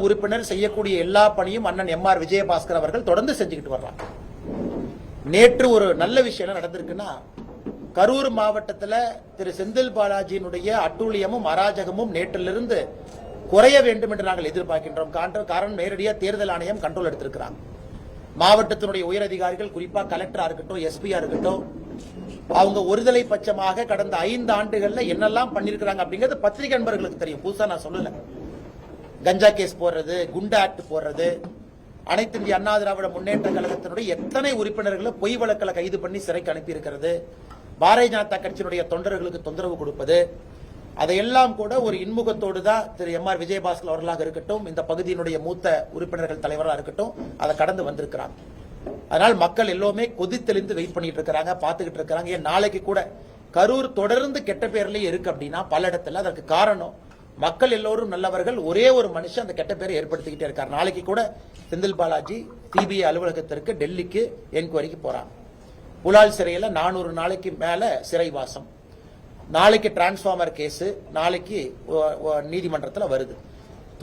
உறுப்பினர் செய்யக்கூடிய எல்லா பணியும் அண்ணன் எம்.ஆர். விஜயபாஸ்கர் அவர்கள் தொடர்ந்து செஞ்சுக்கிட்டு வர்றாங்க. நேற்று ஒரு நல்ல விஷயம் நடந்திருக்குன்னா, கரூர் மாவட்டத்தில் திரு செந்தில் பாலாஜியினுடைய அட்டூழியமும் அராஜகமும் நேற்றிலிருந்து குறைய வேண்டும் என்று நாங்கள் எதிர்பார்க்கின்றோம். காரணம், நேரடியாக தேர்தல் ஆணையம் கண்ட்ரோல் எடுத்திருக்கிறாங்க. மாவட்டத்தினுடைய உயர் அதிகாரிகள், குறிப்பாக கலெக்டரா இருக்கட்டும், எஸ்பியா இருக்கட்டும், அவங்க ஒருதலை பட்சமாக கடந்த 5 ஆண்டுகள்ல என்னெல்லாம் பண்ணிருக்கிறாங்க அப்படிங்கிறது பத்திரிகை நண்பர்களுக்கு தெரியும். புதுசா நான் சொல்லல. கஞ்சா கேஸ் போடுறது, குண்டா ஆக்ட் போடுறது, அனைத்து இந்திய அண்ணா திராவிட முன்னேற்ற கழகத்தினுடைய எத்தனை உறுப்பினர்களை பொய் வழக்கில் கைது பண்ணி சிறைக்கு அனுப்பி இருக்கிறது, பாரதிய ஜனதா கட்சியினுடைய தொண்டர்களுக்கு தொந்தரவு கொடுப்பது, அதையெல்லாம் கூட ஒரு இன்முகத்தோடு தான் திரு எம்.ஆர். விஜயபாஸ்கர் அவர்களாக இருக்கட்டும், இந்த பகுதியினுடைய மூத்த உறுப்பினர்கள் தலைவராக இருக்கட்டும், அதை கடந்து வந்திருக்கிறாங்க. அதனால் மக்கள் எல்லோருமே கொதித்தெளிந்து வெயிட் பண்ணிட்டு இருக்கிறாங்க, பார்த்துக்கிட்டு இருக்கிறாங்க. ஏன் நாளைக்கு கூட கரூர் தொடர்ந்து கெட்ட பேர்லயே இருக்கு அப்படின்னா பல இடத்துல அதற்கு காரணம் மக்கள் எல்லோரும் நல்லவர்கள், ஒரே ஒரு மனுஷன் அந்த கெட்ட பேரை ஏற்படுத்திக்கிட்டே இருக்கார். நாளைக்கு கூட செந்தில் பாலாஜி சிபிஐ அலுவலகத்திற்கு டெல்லிக்கு என்கொயரிக்கு போறாங்க. புலால் சிறையில் 400 நாளைக்கு மேல சிறைவாசம், நாளைக்கு டிரான்ஸ்பார்மர் கேஸ், நாளைக்கு நீதிமன்றத்தில் வருது.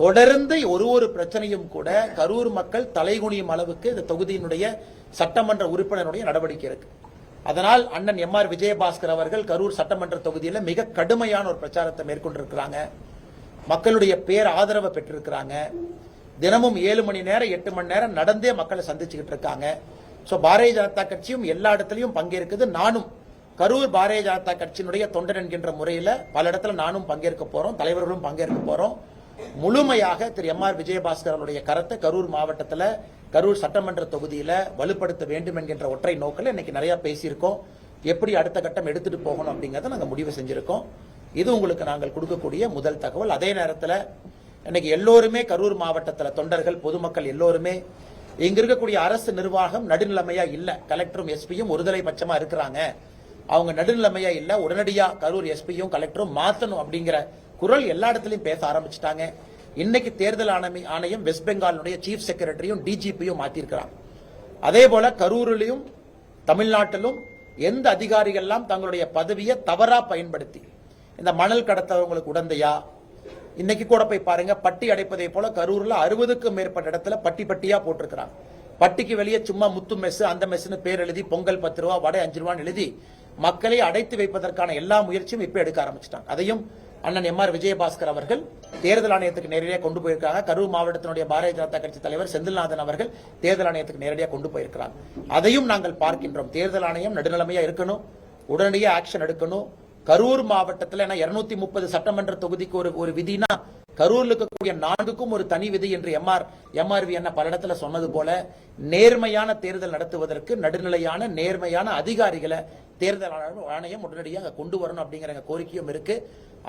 தொடர்ந்து ஒரு பிரச்சனையும் கூட கரூர் மக்கள் தலைகுனியும் அளவுக்கு இந்த தொகுதியினுடைய சட்டமன்ற உறுப்பினருடைய நடவடிக்கை இருக்கு. அதனால் அண்ணன் எம்.ஆர். விஜயபாஸ்கர் அவர்கள் கரூர் சட்டமன்ற தொகுதியில் மிக கடுமையான ஒரு பிரச்சாரத்தை மேற்கொண்டிருக்கிறாங்க. மக்களுடைய பேர் ஆதரவை பெற்றிருக்கிறாங்க. தினமும் 7 மணி நேரம் 8 மணி நேரம் நடந்தே மக்களை சந்திச்சுக்கிட்டு இருக்காங்க. பாரதிய ஜனதா கட்சியும் எல்லா இடத்துலையும் பங்கேற்குது. நானும் கரூர் பாரதிய ஜனதா கட்சியினுடைய தொண்டன் என்கின்ற முறையில் பல இடத்துல நானும் பங்கேற்க போறோம், தலைவர்களும் பங்கேற்க போறோம். முழுமையாக திரு எம்.ஆர். விஜயபாஸ்கர் அவருடைய கருத்தை கரூர் மாவட்டத்தில் கரூர் சட்டமன்ற தொகுதியில் வலுப்படுத்த வேண்டும் என்கின்ற ஒற்றை நோக்கில் இன்னைக்கு நிறைய பேசியிருக்கோம். எப்படி அடுத்த கட்டம் எடுத்துட்டு போகணும் அப்படிங்கறத நாங்கள் முடிவு செஞ்சிருக்கோம். இது உங்களுக்கு நாங்கள் கொடுக்கக்கூடிய முதல் தகவல். அதே நேரத்தில் இன்னைக்கு எல்லோருமே கரூர் மாவட்டத்தில் தொண்டர்கள், பொதுமக்கள் எல்லோருமே இங்க இருக்கக்கூடிய அரசு நிர்வாகம் நடுநிலைமையா இல்ல. கலெக்டரும் எஸ்பியும் ஒருதலை பட்சமா இருக்கிறாங்க. அவங்க நடுநிலைமையா இல்ல. உடனடியா கரூர் எஸ்பியும் கலெக்டரும் மாத்தணும் அப்படிங்கிற குரல் எல்லா இடத்துலயும் பேச ஆரம்பிச்சுட்டாங்க. இன்னைக்கு தேர்தல் ஆணையம் வெஸ்ட் பெங்காலுடைய சீஃப் செக்ரட்டரியும் டிஜிபியும் மாத்திருக்கிறாங்க. அதே போல கரூரிலும் தமிழ்நாட்டிலும் எந்த அதிகாரிகள் தங்களுடைய பதவியை தவறா பயன்படுத்தி இந்த மணல் கடத்தவங்களுக்கு உடந்தையா, இன்னைக்கு கூட போய் பாருங்க, பட்டி அடைப்பதை போல கரூர்ல 60க்கும் மேற்பட்ட இடத்துல பட்டி பட்டியா போட்டிருக்கிறாங்க. பட்டிக்கு வெளியே சும்மா முத்து மெஸ், அந்த மெஸ்னு பேர் எழுதி பொங்கல் 10 ரூபா, வடை 5 ரூபான்னு எழுதி மக்களை அடைத்து வைப்பதற்கான எல்லா முயற்சியும் இப்ப எடுக்க ஆரம்பிச்சிட்டாங்க. அதையும் அண்ணன் எம்.ஆர். விஜயபாஸ்கர் அவர்கள் தேர்தல் ஆணையத்துக்கு நேரடியாக கொண்டு போயிருக்காங்க. கரூர் மாவட்டத்தினுடைய பாரதிய ஜனதா கட்சி தலைவர் செந்தில்நாதன் அவர்கள் தேர்தல் ஆணையத்துக்கு நேரடியாக கொண்டு போயிருக்கிறாங்க. அதையும் நாங்கள் பார்க்கின்றோம். தேர்தல் ஆணையம் நடுநிலைமையா இருக்கணும், உடனடியாக ஆக்ஷன் எடுக்கணும். கரூர் மாவட்டத்தில் 230 சட்டமன்ற தொகுதிக்கு ஒரு விதினா கரூர்ல இருக்கக்கூடிய 4க்கும் ஒரு தனி விதி என்று எம்ஆர்வி என்ன பல இடத்துல சொன்னது போல நேர்மையான தேர்தல் நடத்துவதற்கு நடுநிலையான நேர்மையான அதிகாரிகளை தேர்தல் ஆணையம் உடனடியாக கொண்டு வரணும் அப்படிங்கிற கோரிக்கையும் இருக்கு.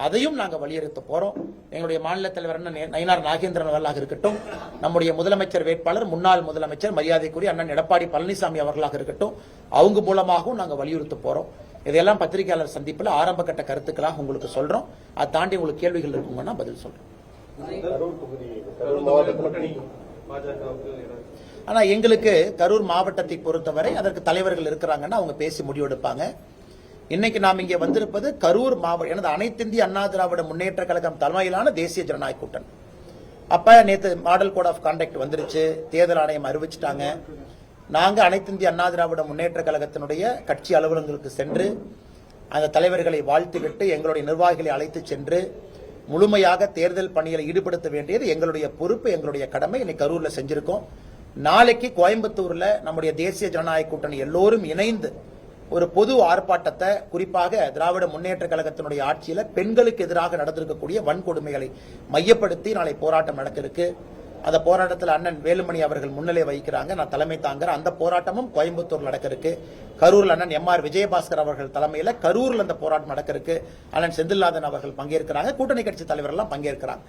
அதையும் நாங்க வலியுறுத்த போறோம். எங்களுடைய மாநில தலைவர் நயினார் நாகேந்திரன் அவர்களாக இருக்கட்டும், நம்முடைய முதலமைச்சர் வேட்பாளர் முன்னாள் முதலமைச்சர் மரியாதைக்குரிய அண்ணன் எடப்பாடி பழனிசாமி அவர்களாக இருக்கட்டும், அவங்க மூலமாகவும் நாங்க வலியுறுத்த போறோம். இதெல்லாம் பத்திரிகையாளர் சந்திப்பில் ஆரம்ப கட்ட கருத்துக்களாக உங்களுக்கு சொல்றோம். அதை தாண்டி உங்களுக்கு கேள்விகள் இருக்குங்கன்னா பதில் சொல்றோம். ஆனா எங்களுக்கு கரூர் மாவட்டத்தை பொறுத்தவரை அதற்கு தலைவர்கள் இருக்கிறாங்கன்னா அவங்க பேசி முடிவெடுப்பாங்க. இன்னைக்கு நாம் இங்கே வந்திருப்பது கரூர் மாவட்டம், எனது அனைத்து இந்திய அண்ணா திராவிட முன்னேற்ற கழகம் தலைமையிலான தேசிய ஜனநாயக கூட்டணி. அப்ப நேற்று மாடல் கோட் ஆஃப் கான்டக்ட் வந்துருச்சு, தேர்தல் ஆணையம் அறிவிச்சிட்டாங்க. நாங்க அனைத்து இந்திய அண்ணா திராவிட முன்னேற்ற கழகத்தினுடைய கட்சி அலுவலகங்களுக்கு சென்று அந்த தலைவர்களை வாழ்த்துவிட்டு எங்களுடைய நிர்வாகிகளை அழைத்து சென்று முழுமையாக தேர்தல் பணிகளை ஈடுபடுத்த வேண்டியது எங்களுடைய பொறுப்பு, எங்களுடைய கடமை. இன்னைக்கு கரூர்ல செஞ்சிருக்கோம். நாளைக்கு கோயம்புத்தூர்ல நம்முடைய தேசிய ஜனநாயக கூட்டணி எல்லோரும் இணைந்து ஒரு பொது ஆர்ப்பாட்டத்தை, குறிப்பாக திராவிட முன்னேற்ற கழகத்தினுடைய ஆட்சியில பெண்களுக்கு எதிராக நடந்திருக்கக்கூடிய வன்கொடுமைகளை மையப்படுத்தி நாளை போராட்டம் நடக்க இருக்கு. அந்த போராட்டத்தில் அண்ணன் வேலுமணி அவர்கள் முன்னிலை வகிக்கிறாங்க, நான் தலைமை தாங்குற. அந்த போராட்டமும் கோயம்புத்தூர் நடக்க இருக்கு. கரூர்ல அண்ணன் எம்.ஆர். விஜயபாஸ்கர் அவர்கள் தலைமையில கரூர்ல அந்த போராட்டம் நடக்க இருக்கு. அண்ணன் செந்தில்நாதன் அவர்கள் பங்கேற்கிறாங்க, கூட்டணி கட்சி தலைவர் எல்லாம் பங்கேற்கிறாங்க.